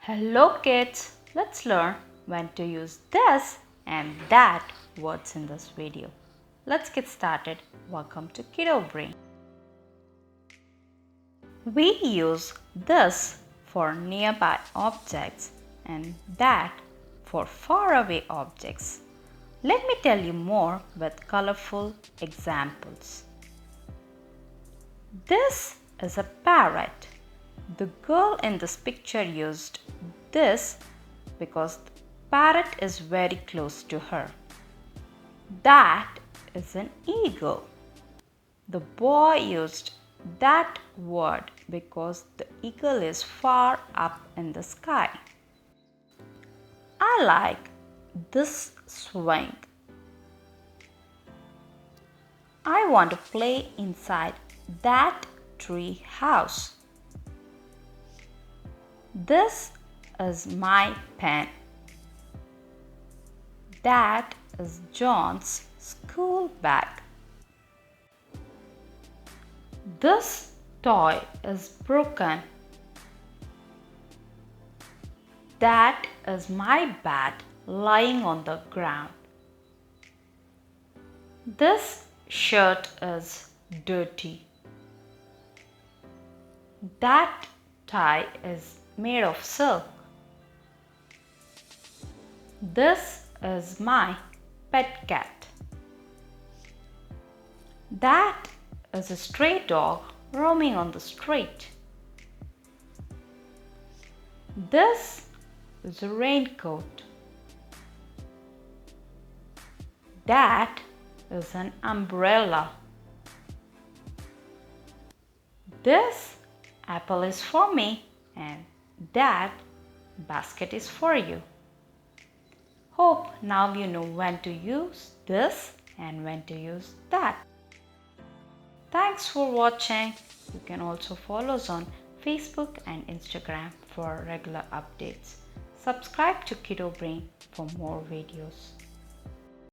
Hello kids, let's learn when to use this and that words in this video. Let's get started. Welcome to Kiddo Brain. We use this for nearby objects and that for faraway objects. Let me tell you more with colorful examples. This is a parrot. The girl in this picture used this because the parrot is very close to her. That is an eagle. The boy used that word because the eagle is far up in the sky. I like this swing. I want to play inside that tree house. This is my pen. That is John's school bag. This toy is broken. That is my bat lying on the ground. This shirt is dirty. That tie is made of silk. This is my pet cat. That is a stray dog roaming on the street. This is a raincoat. That is an umbrella. This apple is for me and that basket is for you. Hope now you know when to use this and when to use that. Thanks for watching. You can also follow us on Facebook and Instagram for regular updates. Subscribe to Kiddo Brain for more videos.